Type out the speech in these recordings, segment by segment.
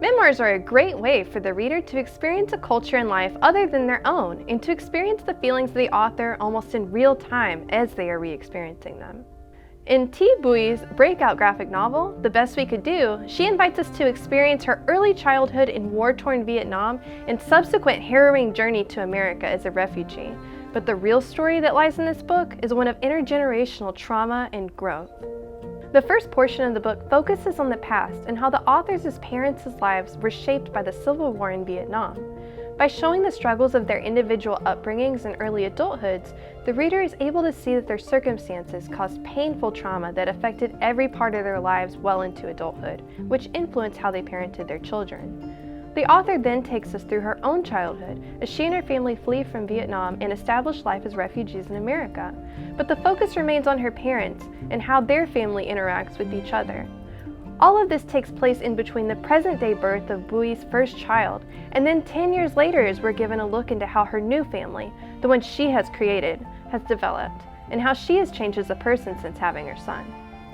Memoirs are a great way for the reader to experience a culture and life other than their own, and to experience the feelings of the author almost in real time as they are re-experiencing them. In T. Bui's breakout graphic novel, The Best We Could Do, she invites us to experience her early childhood in war-torn Vietnam and subsequent harrowing journey to America as a refugee. But the real story that lies in this book is one of intergenerational trauma and growth. The first portion of the book focuses on the past and how the author's parents' lives were shaped by the Civil War in Vietnam. By showing the struggles of their individual upbringings and early adulthoods, the reader is able to see that their circumstances caused painful trauma that affected every part of their lives well into adulthood, which influenced how they parented their children. The author then takes us through her own childhood as she and her family flee from Vietnam and establish life as refugees in America. But the focus remains on her parents and how their family interacts with each other. All of this takes place in between the present-day birth of Bui's first child, and then 10 years later as we're given a look into how her new family, the one she has created, has developed, and how she has changed as a person since having her son.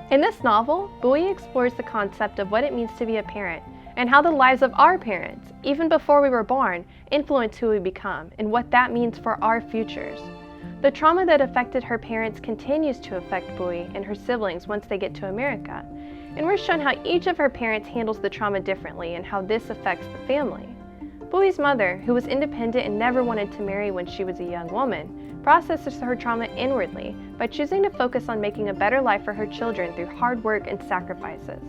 In this novel, Bui explores the concept of what it means to be a parent, and how the lives of our parents, even before we were born, influence who we become and what that means for our futures. The trauma that affected her parents continues to affect Bui and her siblings once they get to America, and we're shown how each of her parents handles the trauma differently and how this affects the family. Bui's mother, who was independent and never wanted to marry when she was a young woman, processes her trauma inwardly by choosing to focus on making a better life for her children through hard work and sacrifices.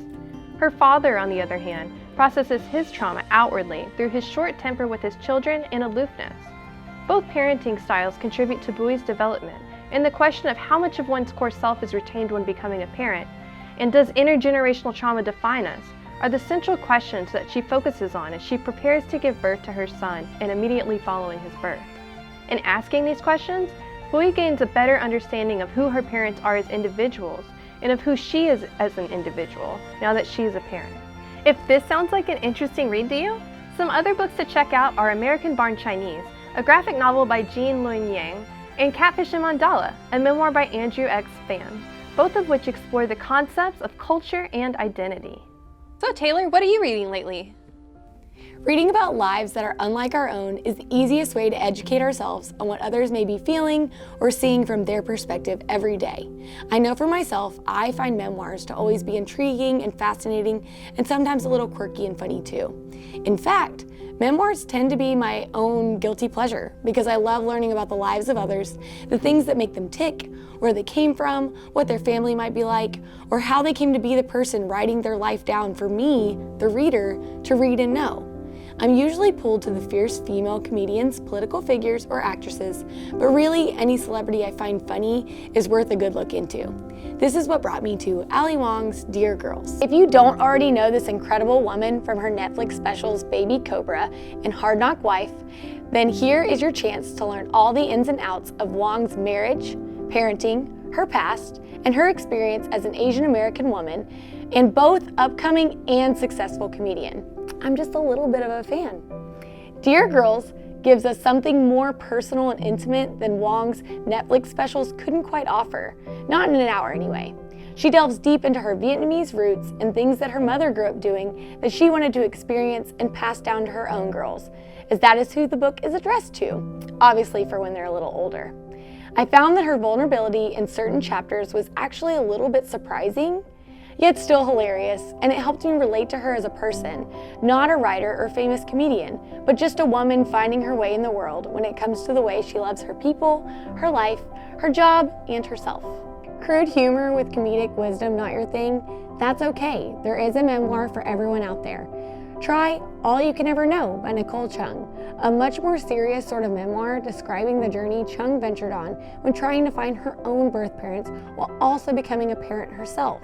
Her father, on the other hand, processes his trauma outwardly through his short temper with his children and aloofness. Both parenting styles contribute to Bui's development, and the question of how much of one's core self is retained when becoming a parent, and does intergenerational trauma define us, are the central questions that she focuses on as she prepares to give birth to her son and immediately following his birth. In asking these questions, Bui gains a better understanding of who her parents are as individuals and of who she is as an individual now that she is a parent. If this sounds like an interesting read to you, some other books to check out are American Born Chinese, a graphic novel by Jean Luen Yang, and Catfish and Mandala, a memoir by Andrew X. Pham, both of which explore the concepts of culture and identity. So Taylor, what are you reading lately? Reading about lives that are unlike our own is the easiest way to educate ourselves on what others may be feeling or seeing from their perspective every day. I know for myself, I find memoirs to always be intriguing and fascinating, and sometimes a little quirky and funny too. In fact, memoirs tend to be my own guilty pleasure because I love learning about the lives of others, the things that make them tick, where they came from, what their family might be like, or how they came to be the person writing their life down for me, the reader, to read and know. I'm usually pulled to the fierce female comedians, political figures, or actresses, but really any celebrity I find funny is worth a good look into. This is what brought me to Ali Wong's Dear Girls. If you don't already know this incredible woman from her Netflix specials Baby Cobra and Hard Knock Wife, then here is your chance to learn all the ins and outs of Wong's marriage, parenting, her past, and her experience as an Asian American woman, and both upcoming and successful comedian. I'm just a little bit of a fan. Dear Girls gives us something more personal and intimate than Wong's Netflix specials couldn't quite offer, not in an hour anyway. She delves deep into her Vietnamese roots and things that her mother grew up doing that she wanted to experience and pass down to her own girls, as that is who the book is addressed to, obviously for when they're a little older. I found that her vulnerability in certain chapters was actually a little bit surprising, yet still hilarious, and it helped me relate to her as a person, not a writer or famous comedian, but just a woman finding her way in the world when it comes to the way she loves her people, her life, her job, and herself. Crude humor with comedic wisdom not your thing? That's okay. There is a memoir for everyone out there. Try All You Can Ever Know by Nicole Chung, a much more serious sort of memoir describing the journey Chung ventured on when trying to find her own birth parents while also becoming a parent herself.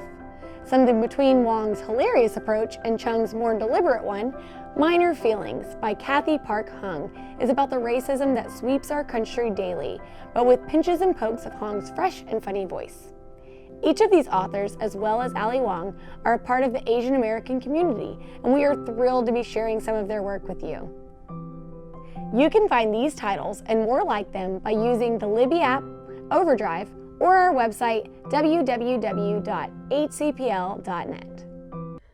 Something between Wong's hilarious approach and Chung's more deliberate one, Minor Feelings by Kathy Park Hung is about the racism that sweeps our country daily, but with pinches and pokes of Hong's fresh and funny voice. Each of these authors, as well as Ali Wong, are a part of the Asian American community, and we are thrilled to be sharing some of their work with you. You can find these titles and more like them by using the Libby app, Overdrive, or our website, www.hcpl.net.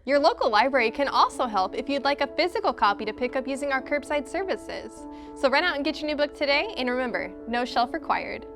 Your local library can also help if you'd like a physical copy to pick up using our curbside services. So run out and get your new book today, and remember, no shelf required.